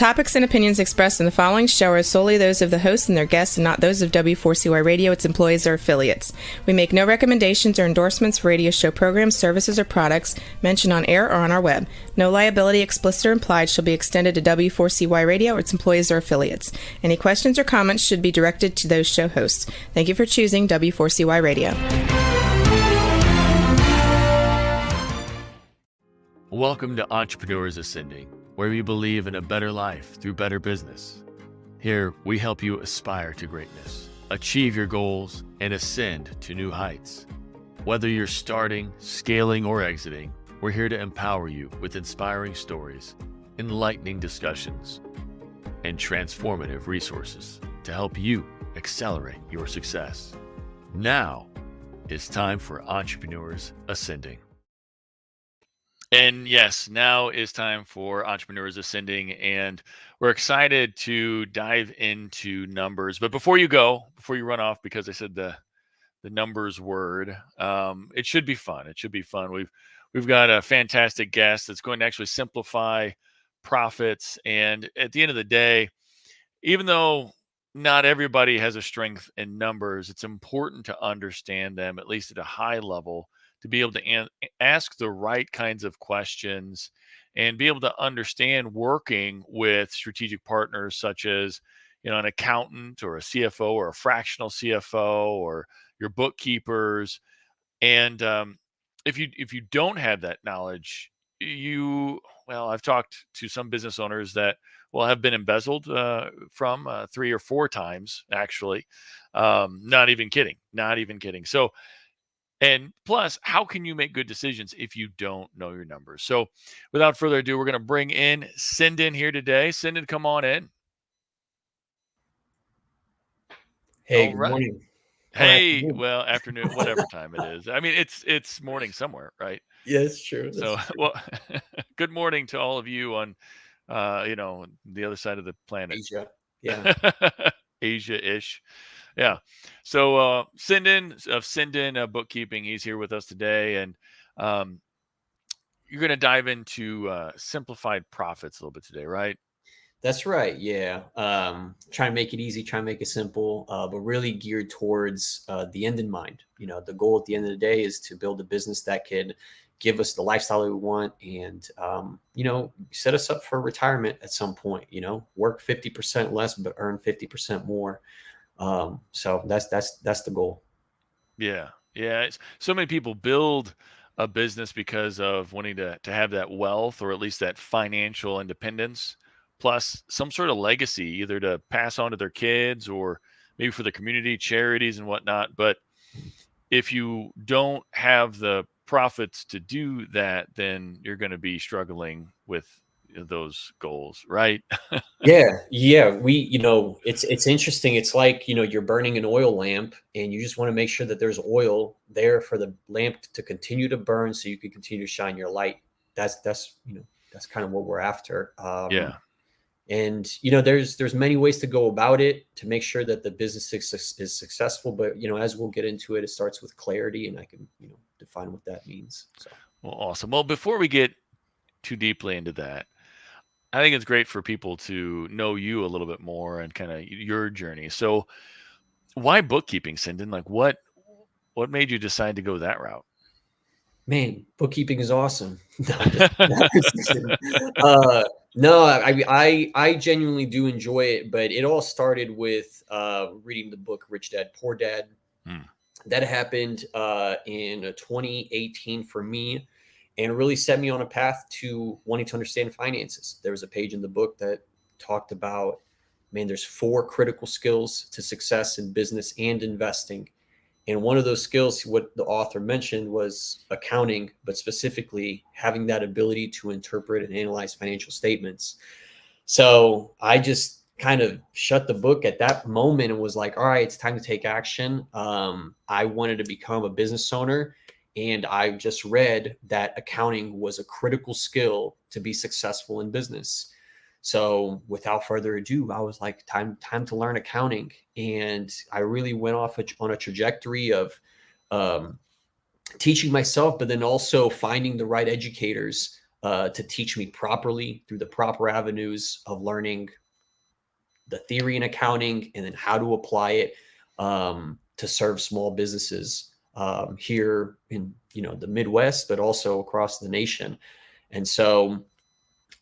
topics and opinions expressed in the following show are solely those of the host and their guests and not those of W4CY Radio, its employees, or affiliates. We make no recommendations or endorsements for radio show programs, services, or products mentioned on air or on our web. No liability, explicit or implied, shall be extended to W4CY Radio or its employees or affiliates. Any questions or comments should be directed to those show hosts. Thank you for choosing W4CY Radio. Welcome to Entrepreneurs Ascending, where we believe in a better life through better business. Here, we help you aspire to greatness, achieve your goals, and ascend to new heights. Whether you're starting, scaling, or exiting, we're here to empower you with inspiring stories, enlightening discussions, and transformative resources to help you accelerate your success. Now, it's time for Entrepreneurs Ascending. And yes, now is time for Entrepreneurs Ascending, and we're excited to dive into numbers. But before you run off, because I said the numbers word, it should be fun. It should be fun. We've got a fantastic guest that's going to actually simplify profits. And at the end of the day, even though not everybody has a strength in numbers, it's important to understand them, at least at a high level, to be able to ask the right kinds of questions and be able to understand working with strategic partners such as, an accountant or a CFO or a fractional CFO or your bookkeepers. And if you don't have that knowledge, I've talked to some business owners that have been embezzled from 3 or 4 times, actually. Not even kidding. So, and plus, how can you make good decisions if you don't know your numbers? So without further ado, we're going to bring in Sendin here today. Sendin, come on in. Hey, good morning. Hey, well, afternoon, whatever time it is. I mean, it's morning somewhere, right? Yeah, it's true. So, good morning to all of you on, the other side of the planet. Asia. Yeah. Asia-ish. Yeah. So Sendin of Sendin Bookkeeping, he's here with us today, and you're going to dive into simplified profits a little bit today, right? That's right. Yeah. Try and make it easy, try and make it simple, but really geared towards the end in mind. The goal at the end of the day is to build a business that could give us the lifestyle that we want and, set us up for retirement at some point, work 50% less, but earn 50% more. So that's the goal. Yeah. So many people build a business because of wanting to have that wealth, or at least that financial independence, plus some sort of legacy, either to pass on to their kids or maybe for the community, charities and whatnot. But if you don't have the profits to do that, then you're going to be struggling with those goals, right? Yeah. It's interesting. It's like, you're burning an oil lamp and you just want to make sure that there's oil there for the lamp to continue to burn so you can continue to shine your light. That's kind of what we're after. Yeah. And, there's many ways to go about it to make sure that the business is successful. But, as we'll get into it, it starts with clarity, and I can, define what that means. So. Well, awesome. Well, before we get too deeply into that, I think it's great for people to know you a little bit more and kind of your journey. So why bookkeeping, Sendin? Like what made you decide to go that route? Man, bookkeeping is awesome. No, I genuinely do enjoy it, but it all started with reading the book Rich Dad, Poor Dad. That happened in 2018 for me, and really set me on a path to wanting to understand finances. There was a page in the book that talked about, there's 4 critical skills to success in business and investing. And one of those skills, what the author mentioned, was accounting, but specifically having that ability to interpret and analyze financial statements. So I just kind of shut the book at that moment and was like, all right, it's time to take action. I wanted to become a business owner, and I just read that accounting was a critical skill to be successful in business. So without further ado, I was like, time to learn accounting. And I really went off on a trajectory of teaching myself, but then also finding the right educators to teach me properly through the proper avenues of learning the theory in accounting and then how to apply it to serve small businesses here in the Midwest, but also across the nation. And so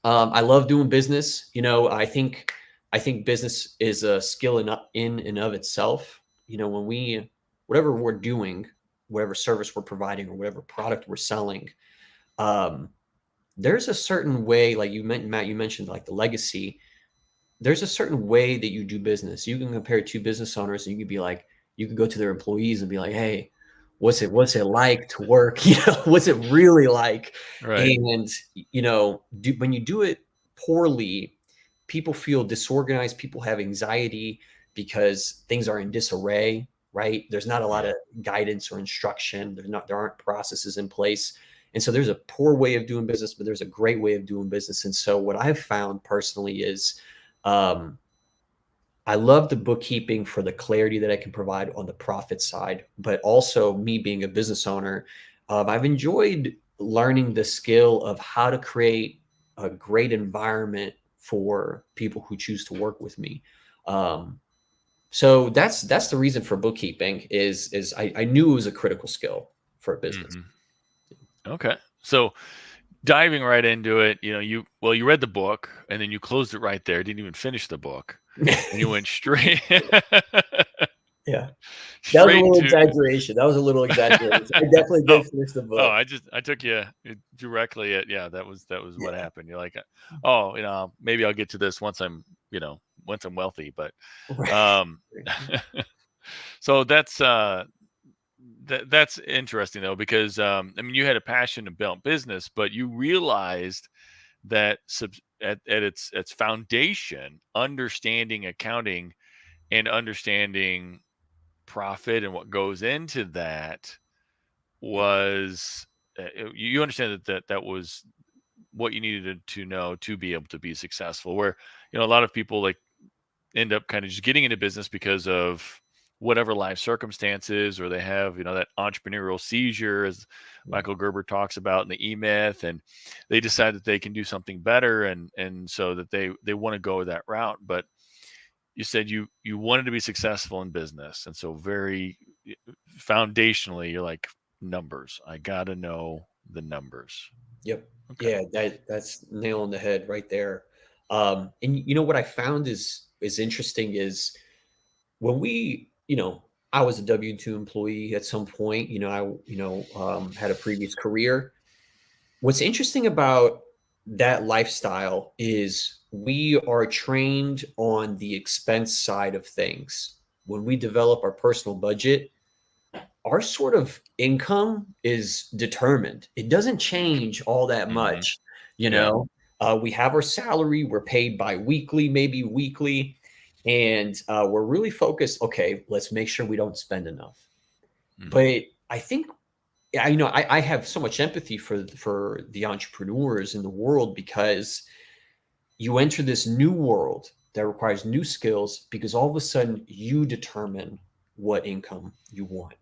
I love doing business. I think business is a skill in and of itself. When whatever we're doing, whatever service we're providing or whatever product we're selling, there's a certain way, like Matt, you mentioned like the legacy. There's a certain way that you do business. You can compare two business owners and you could be like, you could go to their employees and be like, hey, what's it like to work? What's it really like? Right. And, when you do it poorly, people feel disorganized. People have anxiety because things are in disarray, right? There's not a lot of guidance or instruction. There aren't processes in place. And so there's a poor way of doing business, but there's a great way of doing business. And so what I've found personally is, I love the bookkeeping for the clarity that I can provide on the profit side, but also me being a business owner, I've enjoyed learning the skill of how to create a great environment for people who choose to work with me. So that's the reason for bookkeeping is I knew it was a critical skill for a business. Okay. So diving right into it, you read the book and then you closed it right there. Didn't even finish the book. And you went straight. Yeah. That was a little exaggeration. I definitely did finish the book. I took you directly at, that was what happened. You're like, oh, maybe I'll get to this once I'm wealthy, but, so that's interesting though, because, you had a passion to build business, but you realized that at its foundation, understanding accounting and understanding profit and what goes into that was, you understand that was what you needed to know to be able to be successful. Where, a lot of people like end up kind of just getting into business because of whatever life circumstances, or they have, that entrepreneurial seizure, as Michael Gerber talks about in the E-Myth, and they decide that they can do something better. And so that they want to go that route. But you said you wanted to be successful in business. And so very foundationally, you're like, numbers. I got to know the numbers. Yep. Okay. Yeah. That's nail on the head right there. And what I found is interesting is when I was a W-2 employee at some point, I had a previous career. What's interesting about that lifestyle is we are trained on the expense side of things. When we develop our personal budget, our sort of income is determined. It doesn't change all that much. We have our salary, we're paid bi-weekly, maybe weekly. And we're really focused. Okay, let's make sure we don't spend enough. But I think, I have so much empathy for the entrepreneurs in the world, because you enter this new world that requires new skills, because all of a sudden you determine what income you want.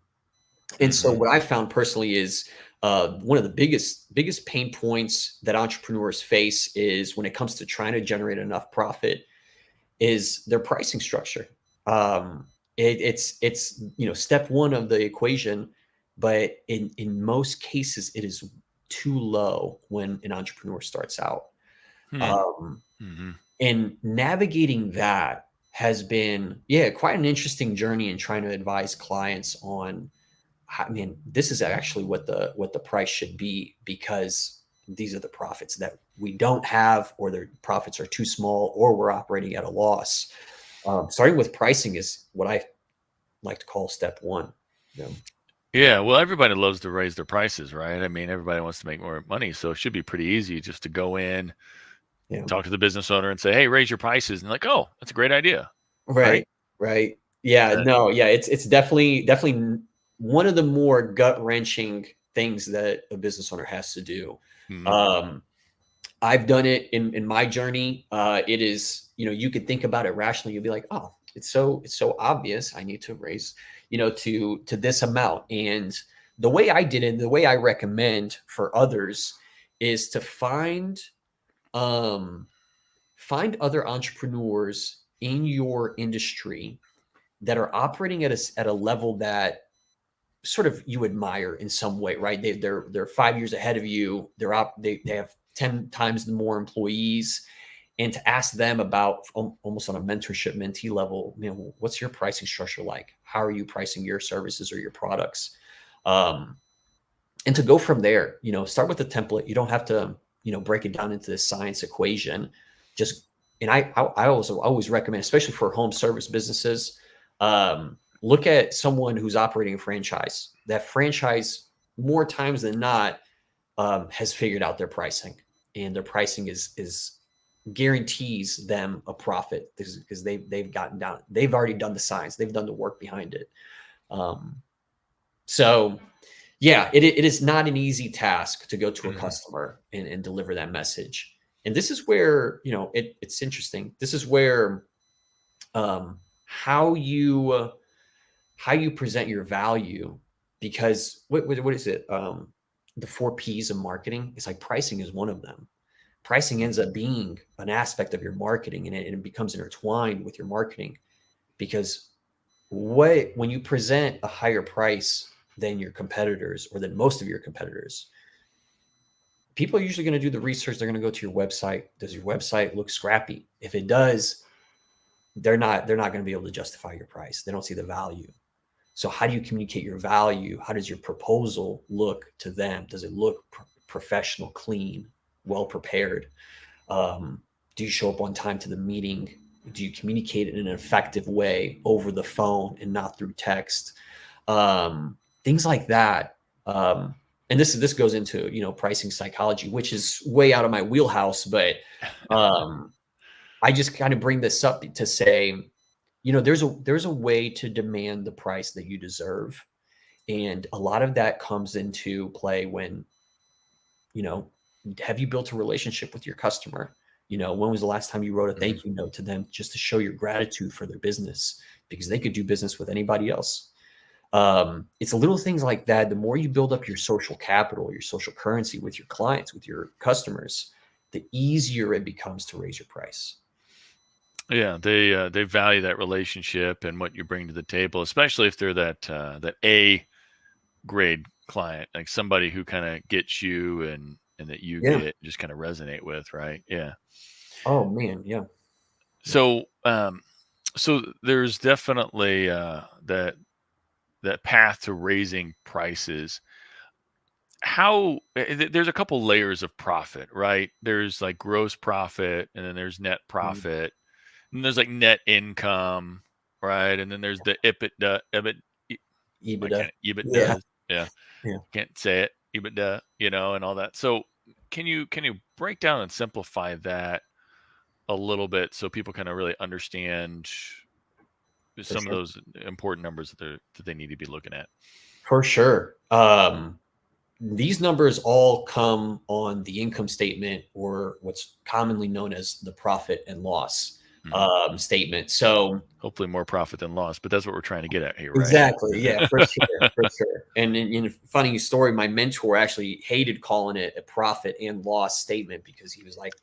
And so what I found personally is one of the biggest pain points that entrepreneurs face is when it comes to trying to generate enough profit is their pricing structure. It's step one of the equation, but in most cases it is too low when an entrepreneur starts out. And navigating that has been quite an interesting journey in trying to advise clients on, this is actually what the price should be, because these are the profits that we don't have, or their profits are too small, or we're operating at a loss. Starting with pricing is what I like to call step one. Yeah, well, everybody loves to raise their prices, right? Everybody wants to make more money, so it should be pretty easy just to go in, talk to the business owner and say, hey, raise your prices. And like, oh, that's a great idea. Right. Yeah, it's definitely one of the more gut-wrenching things that a business owner has to do. I've done it in my journey. It is, you could think about it rationally. You'll be like, oh, it's so obvious. I need to raise, to this amount. And the way I did it, the way I recommend for others is to find other entrepreneurs in your industry that are operating at a level that sort of you admire in some way, right? They're 5 years ahead of you. They have 10 times the more employees, and to ask them about almost on a mentorship mentee level, what's your pricing structure like? How are you pricing your services or your products? And to go from there, start with the template. You don't have to, break it down into this science equation. And I always recommend, especially for home service businesses, look at someone who's operating a franchise. That franchise, more times than not, has figured out their pricing, and their pricing is guarantees them a profit because they've gotten down. They've already done the science. They've done the work behind it. So yeah, it is not an easy task to go to a customer and deliver that message. And this is where, it's interesting. This is where how you present your value, because what is it? The 4 P's of marketing. It's like pricing is one of them. Pricing ends up being an aspect of your marketing, and it becomes intertwined with your marketing, because when you present a higher price than your competitors, or than most of your competitors, people are usually going to do the research. They're going to go to your website. Does your website look scrappy? If it does, they're not going to be able to justify your price. They don't see the value. So how do you communicate your value? How does your proposal look to them? Does it look professional, clean, well prepared? Do you show up on time to the meeting? Do you communicate it in an effective way over the phone and not through text? Things like that. And this goes into, pricing psychology, which is way out of my wheelhouse, but I just kind of bring this up to say, there's a way to demand the price that you deserve. And a lot of that comes into play when, have you built a relationship with your customer? When was the last time you wrote a thank you note to them just to show your gratitude for their business? Because they could do business with anybody else. It's little things like that. The more you build up your social capital, your social currency with your clients, with your customers, the easier it becomes to raise your price. Yeah, they value that relationship and what you bring to the table, especially if they're that A grade client, like somebody who kind of gets you and that you get just kind of resonate with, right? Yeah. Oh man, yeah. So so there's definitely that path to raising prices. There's a couple layers of profit, right? There's like gross profit, and then there's net profit. And there's like net income, right? And then there's the EBITDA. EBITDA. Yeah. Can't say it. EBITDA, and all that. So can you break down and simplify that a little bit so people kind of really understand some of those important numbers that they need to be looking at? For sure. These numbers all come on the income statement, or what's commonly known as the profit and loss statement. So hopefully more profit than loss, but that's what we're trying to get at here, right? Exactly. Yeah, for sure. For sure. And funny story, my mentor actually hated calling it a profit and loss statement, because he was like,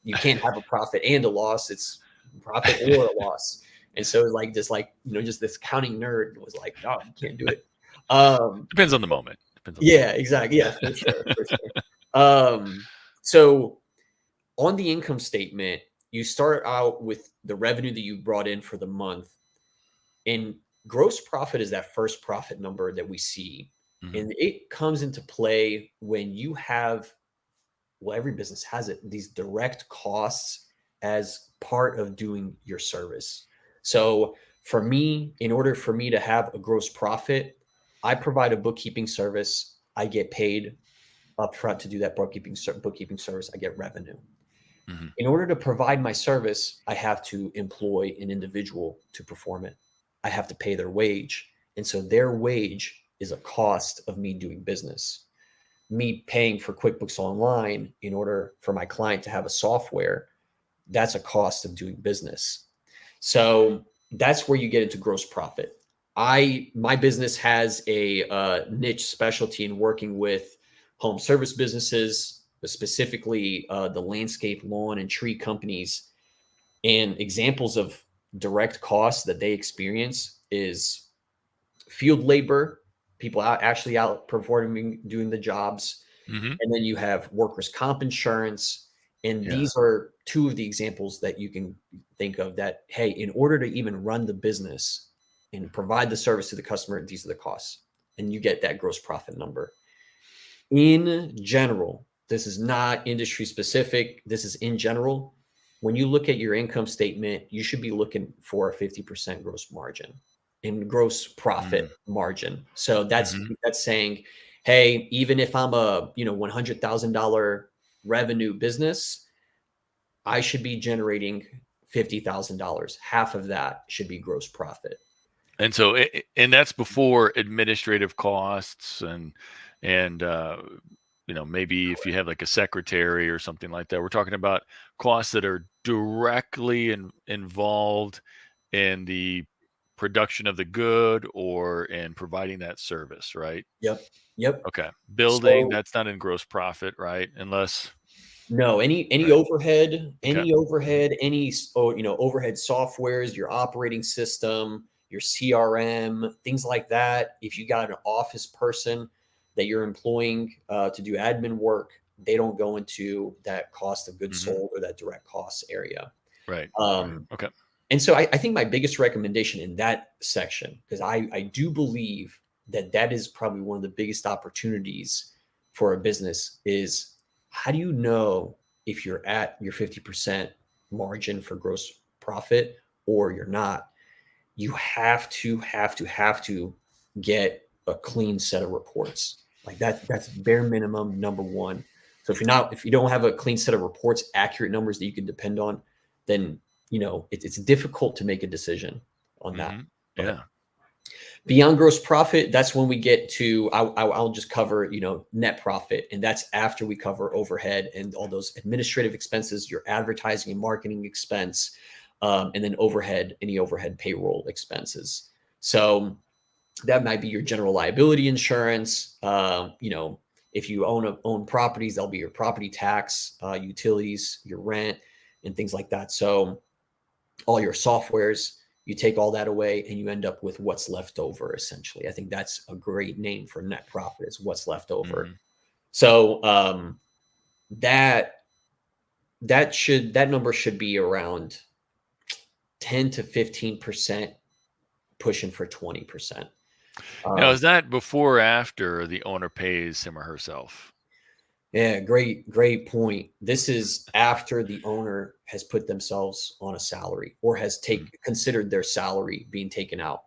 you can't have a profit and a loss. It's profit or a loss. And so like this accounting nerd was like, no, you can't do it. Depends on the moment. Exactly. Yeah, for sure. So on the income statement, you start out with the revenue that you brought in for the month, and gross profit is that first profit number that we see. And it comes into play when you have, every business has it, these direct costs as part of doing your service. So for me, in order for me to have a gross profit, I provide a bookkeeping service. I get paid upfront to do that bookkeeping service. I get revenue. In order to provide my service, I have to employ an individual to perform it. I have to pay their wage. And so their wage is a cost of me doing business. Me paying for QuickBooks Online in order for my client to have a software, that's a cost of doing business. So that's where you get into gross profit. My business has a niche specialty in working with home service businesses, but specifically the landscape, lawn, and tree companies. And examples of direct costs that they experience is field labor, people actually out performing, doing the jobs. Mm-hmm. And then you have workers' comp insurance. And Yeah. these are two of the examples that you can think of that, hey, in order to even run the business and provide the service to the customer, these are the costs. And you get that gross profit number. In general, this is not industry specific. This is in general. When you look at your income statement, you should be looking for a 50% gross margin and gross profit margin. So that's saying, hey, even if I'm a $100,000 revenue business, I should be generating $50,000. Half of that should be gross profit. And so, and that's before administrative costs and maybe if you have like a secretary or something like that. We're talking about costs that are directly involved in the production of the good or in providing that service, right? Yep. Okay. Building, So, that's not in gross profit, right? Unless no, any right. overhead, Okay. any overhead, any overhead softwares, your operating system, your CRM, things like that. If you got an office person that you're employing to do admin work, they don't go into that cost of goods sold or that direct costs area. Right. Okay. And so I think my biggest recommendation in that section, because I do believe that that is probably one of the biggest opportunities for a business, is how do you know if you're at your 50% margin for gross profit or you're not? You have to get a clean set of reports. Like that's bare minimum number one. So if you don't have a clean set of reports, accurate numbers that you can depend on, then it's difficult to make a decision on that. Yeah. Beyond gross profit, that's when we get to, I'll just cover, net profit. And that's after we cover overhead and all those administrative expenses, your advertising and marketing expense, and then any overhead payroll expenses. So that might be your general liability insurance. If you own properties, that'll be your property tax, utilities, your rent, and things like that. So all your softwares, you take all that away and you end up with what's left over, essentially. I think that's a great name for net profit, is what's left over. So that number should be around 10 to 15%, pushing for 20%. Now, is that before or after the owner pays him or herself? Yeah, great point. This is after the owner has put themselves on a salary or has considered their salary being taken out.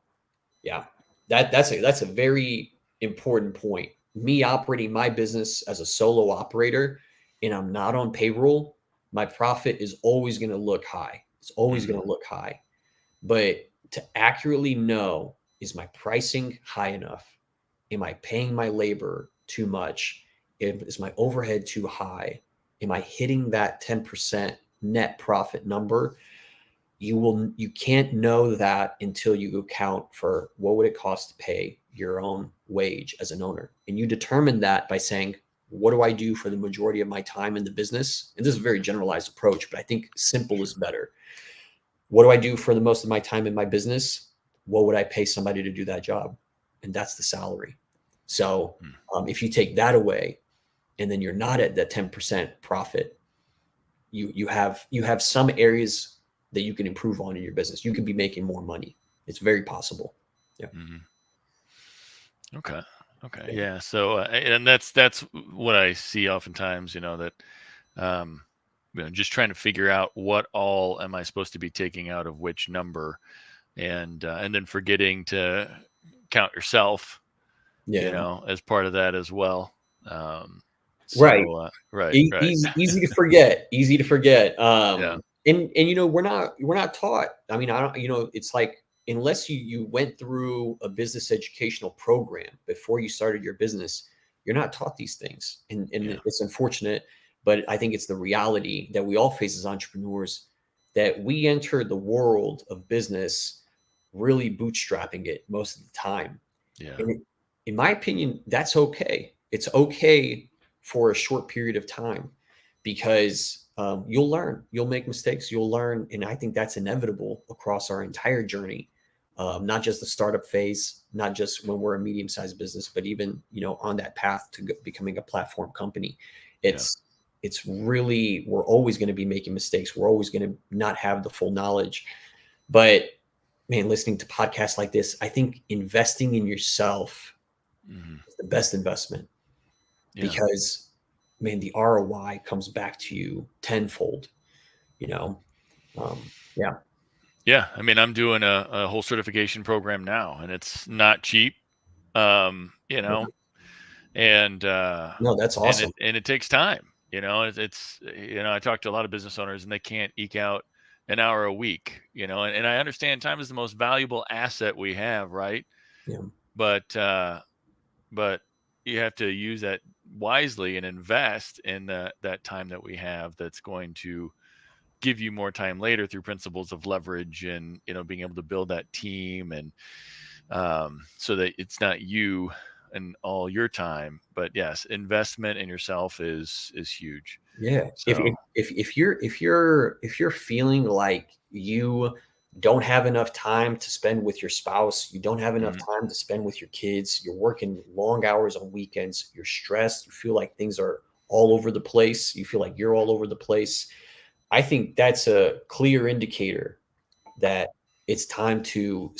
Yeah, that's a very important point. Me operating my business as a solo operator and I'm not on payroll, my profit is always going to look high. It's always going to look high. But to accurately know, is my pricing high enough? Am I paying my labor too much? Is my overhead too high? Am I hitting that 10% net profit number? You can't know that until you account for what would it cost to pay your own wage as an owner. And you determine that by saying, what do I do for the majority of my time in the business? And this is a very generalized approach, but I think simple is better. What do I do for the most of my time in my business? What would I pay somebody to do that job? And that's the salary. So if you take that away, and then you're not at that 10% profit, you have some areas that you can improve on in your business. You can be making more money. It's very possible. Yeah. Okay. Yeah. So, and that's what I see oftentimes, that, just trying to figure out what all am I supposed to be taking out of which number, and then forgetting to count yourself, as part of that as well. Right. Easy to forget. Yeah. And we're not taught. I mean, I don't. It's like, unless you went through a business educational program before you started your business, you're not taught these things, and it's unfortunate. But I think it's the reality that we all face as entrepreneurs, that we enter the world of business really bootstrapping it most of the time. Yeah. And in my opinion, that's okay. It's okay for a short period of time, because you'll learn, you'll make mistakes, you'll learn. And I think that's inevitable across our entire journey, not just the startup phase, not just when we're a medium-sized business, but even, on that path to becoming a platform company. It's really, we're always going to be making mistakes. We're always going to not have the full knowledge. But man, listening to podcasts like this, I think investing in yourself is the best investment, because man, the ROI comes back to you tenfold, Yeah. I mean, I'm doing a whole certification program now, and it's not cheap, and No, that's awesome. and it takes time. It's I talk to a lot of business owners, and they can't eke out an hour a week. And I understand time is the most valuable asset we have, right? Yeah. But you have to use that wisely and invest in that time that we have. That's going to give you more time later through principles of leverage, and being able to build that team, and so that it's not you and all your time. But yes, investment in yourself is huge. Yeah. So If you're feeling like you don't have enough time to spend with your spouse, you don't have enough time to spend with your kids, you're working long hours on weekends, you're stressed, you feel like things are all over the place, you feel like you're all over the place, I think that's a clear indicator that it's time to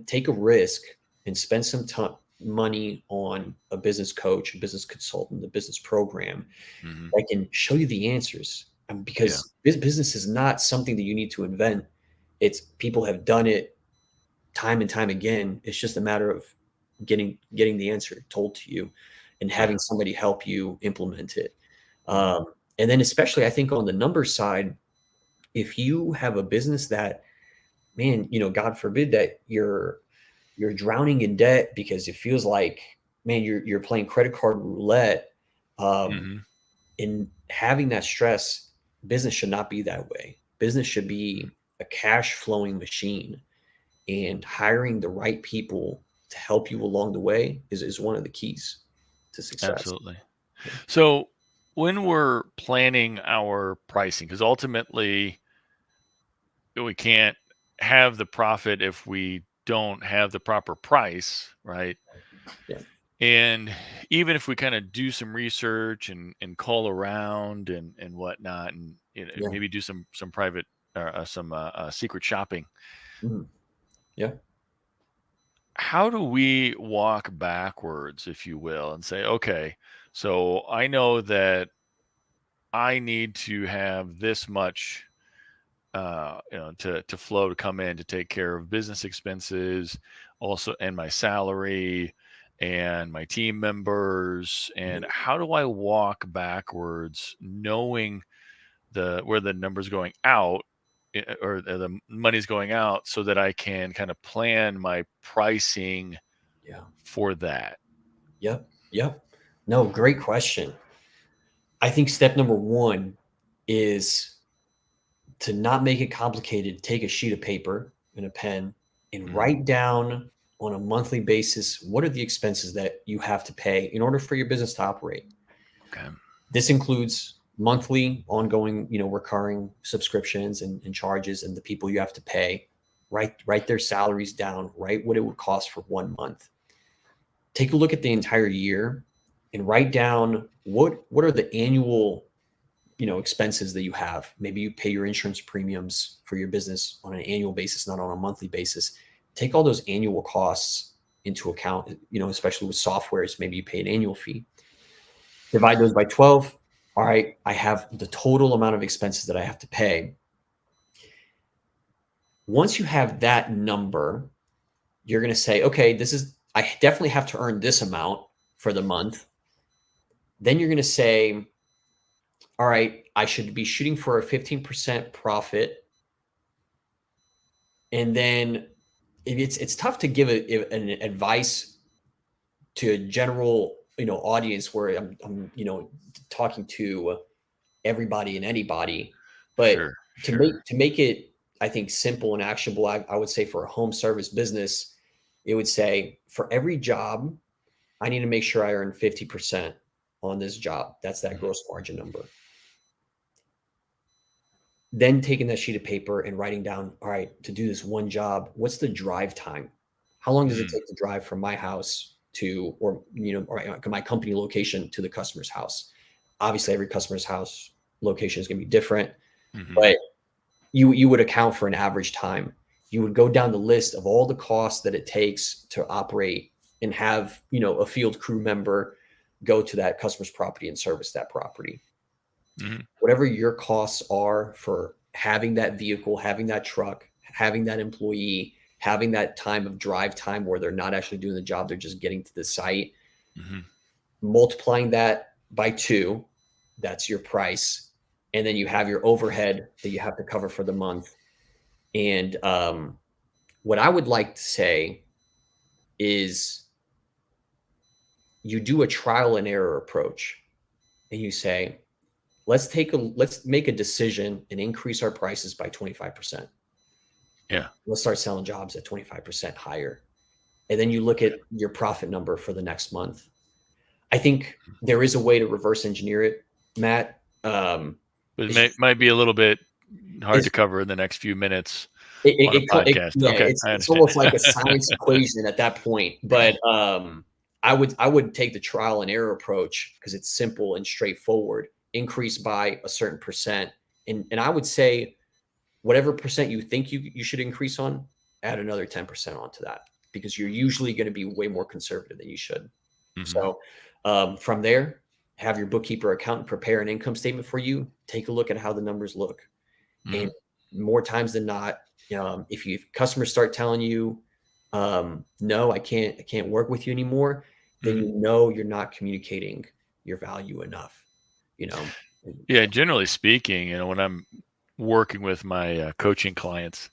take a risk and spend some money on a business coach, a business consultant, a business program that can show you the answers. Because this business is not something that you need to invent. It's, people have done it time and time again. It's just a matter of getting the answer told to you and having somebody help you implement it. And then especially, I think on the numbers side, if you have a business that, man, God forbid that you're drowning in debt because it feels like, man, you're playing credit card roulette, and having that stress, business should not be that way. Business should be a cash flowing machine, and hiring the right people to help you along the way is one of the keys to success. Absolutely. So when we're planning our pricing, because ultimately we can't have the profit if we don't have the proper price, right? Yeah. And even if we kind of do some research and call around and whatnot, and maybe do some private or some secret shopping. Yeah. How do we walk backwards, if you will, and say, okay, so I know that I need to have this much, to flow, to come in, to take care of business expenses, also, and my salary and my team members. And how do I walk backwards, knowing where the number's going out, or the money's going out, so that I can kind of plan my pricing for that? Yep. No, great question. I think step number one is to not make it complicated. Take a sheet of paper and a pen and write down on a monthly basis, what are the expenses that you have to pay in order for your business to operate. Okay. This includes monthly, ongoing, recurring subscriptions and charges, and the people you have to pay. Write their salaries down, write what it would cost for 1 month. Take a look at the entire year and write down what are the annual, expenses that you have. Maybe you pay your insurance premiums for your business on an annual basis, not on a monthly basis. Take all those annual costs into account, especially with softwares. Maybe you pay an annual fee. Divide those by 12. All right, I have the total amount of expenses that I have to pay. Once you have that number, you're going to say, okay, I definitely have to earn this amount for the month. Then you're going to say, all right, I should be shooting for a 15% profit. And then it's tough to give an advice to a general, audience where I'm talking to everybody and anybody. But to make it, I think, simple and actionable, I would say for a home service business, it would say, for every job, I need to make sure I earn 50%. on this job. That's that gross margin number. Then taking that sheet of paper and writing down, all right, to do this one job, what's the drive time? How long does it take to drive from my house to, or my company location to the customer's house? Obviously, every customer's house location is going to be different, but you would account for an average time. You would go down the list of all the costs that it takes to operate and have, a field crew member go to that customer's property and service that property. Whatever your costs are for having that vehicle, having that truck, having that employee, having that time of drive time where they're not actually doing the job, they're just getting to the site, multiplying that by 2, that's your price. And then you have your overhead that you have to cover for the month. And what I would like to say is you do a trial and error approach, and you say, let's make a decision and increase our prices by 25%. Yeah. Let's start selling jobs at 25% higher. And then you look at your profit number for the next month. I think there is a way to reverse engineer it, Matt. But it might be a little bit hard to cover in the next few minutes on a podcast. It's almost like a science equation at that point. But I would take the trial and error approach because it's simple and straightforward. Increase by a certain percent. And I would say whatever percent you think you should increase on, add another 10% onto that, because you're usually going to be way more conservative than you should. So from there, have your bookkeeper accountant prepare an income statement for you. Take a look at how the numbers look. And more times than not, if customers start telling you, no, I can't work with you anymore, then you're not communicating your value enough. Yeah, generally speaking, when I'm working with my coaching clients,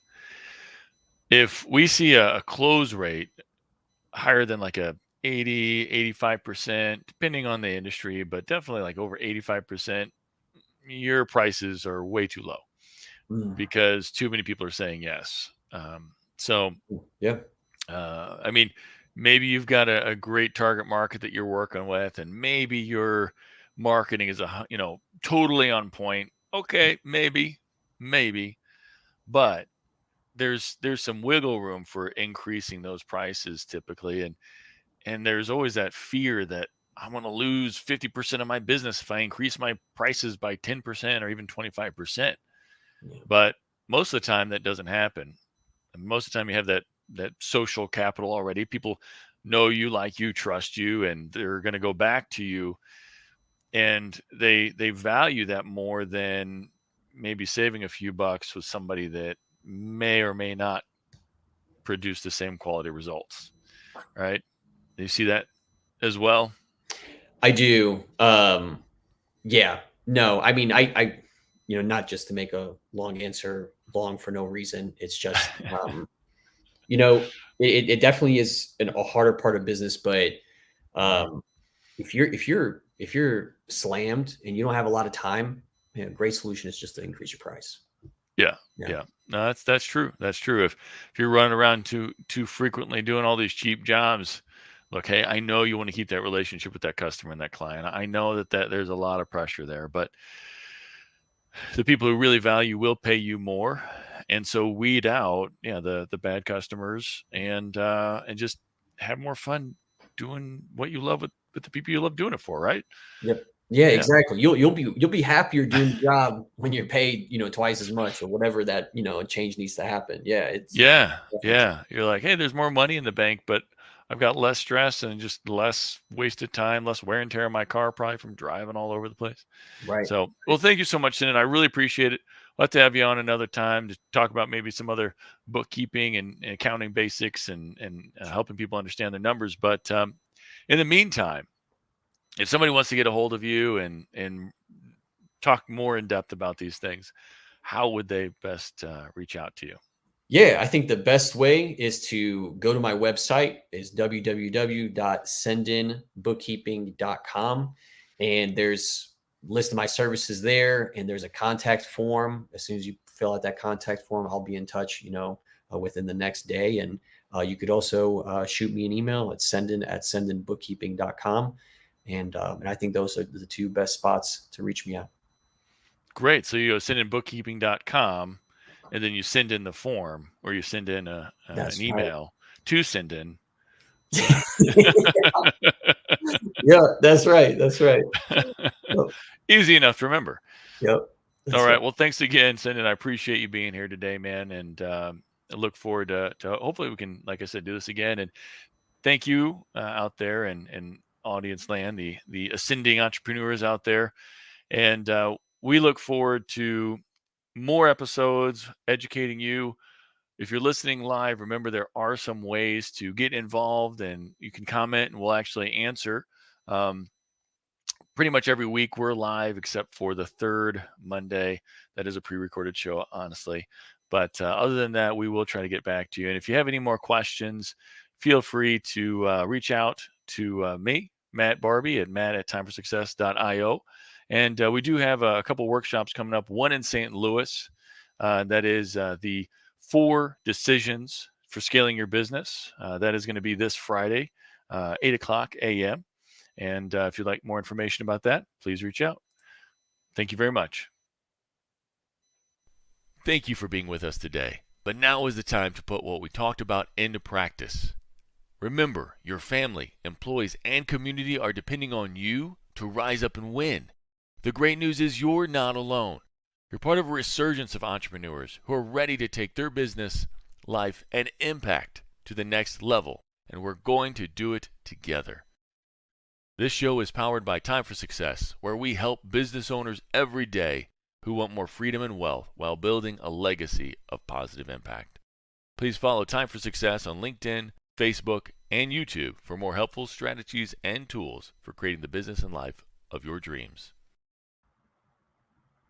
if we see a close rate higher than like a 80, 85%, depending on the industry, but definitely like over 85%, your prices are way too low because too many people are saying yes. I mean, maybe you've got a great target market that you're working with, and maybe your marketing is totally on point. Okay, maybe, but there's some wiggle room for increasing those prices typically, and there's always that fear that I'm going to lose 50% of my business if I increase my prices by 10% or even 25%. But most of the time that doesn't happen. And most of the time you have that social capital already. People know you, like you, trust you, and they're going to go back to you. And they value that more than maybe saving a few bucks with somebody that may or may not produce the same quality results. Right? Do you see that as well? I do. Yeah. No, I mean, I not just to make a long answer long for no reason. It's just, it definitely is a harder part of business, but if you're slammed and you don't have a lot of time, great solution is just to increase your price. Yeah. No, that's true. That's true. If you're running around too frequently doing all these cheap jobs, look, hey, I know you want to keep that relationship with that customer and that client. I know that there's a lot of pressure there, but the people who really value will pay you more. And so weed out, the bad customers and just have more fun doing what you love with the people you love doing it for, right? Yep. Yeah, exactly. You'll be happier doing the job when you're paid, twice as much or whatever that, a change needs to happen. Yeah. You're like, hey, there's more money in the bank, but I've got less stress and just less wasted time, less wear and tear in my car, probably from driving all over the place. Right. So, well, thank you so much, Sendin. I really appreciate it. I'll have to have you on another time to talk about maybe some other bookkeeping and accounting basics and helping people understand their numbers. But in the meantime, if somebody wants to get a hold of you and talk more in depth about these things, how would they best reach out to you? Yeah, I think the best way is to go to my website is www.sendinbookkeeping.com. And there's a list of my services there. And there's a contact form. As soon as you fill out that contact form, I'll be in touch, within the next day. And you could also shoot me an email at sendin@sendinbookkeeping.com. And I think those are the two best spots to reach me at. Great. So you go sendinbookkeeping.com, and then you send in the form, or you send in an email to Sendin. Yeah, that's right. That's right. Yep. Easy enough to remember. Yep. All right. Well, thanks again, Sendin. I appreciate you being here today, man. And I look forward to hopefully we can, like I said, do this again. And thank you out there and audience land, the ascending entrepreneurs out there. And we look forward to more episodes educating you. If you're listening live, remember there are some ways to get involved, and you can comment and we'll actually answer. Pretty much every week we're live except for the third Monday. That is a pre-recorded show, honestly. But other than that, we will try to get back to you. And if you have any more questions, feel free to reach out to me, Matt Barbie, at matt@timeforsuccess.io. And we do have a couple workshops coming up, one in St. Louis. That is the 4 decisions for scaling your business. That is going to be this Friday, 8 o'clock a.m. And if you'd like more information about that, please reach out. Thank you very much. Thank you for being with us today. But now is the time to put what we talked about into practice. Remember, your family, employees, and community are depending on you to rise up and win. The great news is you're not alone. You're part of a resurgence of entrepreneurs who are ready to take their business, life, and impact to the next level, and we're going to do it together. This show is powered by Time for Success, where we help business owners every day who want more freedom and wealth while building a legacy of positive impact. Please follow Time for Success on LinkedIn, Facebook, and YouTube for more helpful strategies and tools for creating the business and life of your dreams.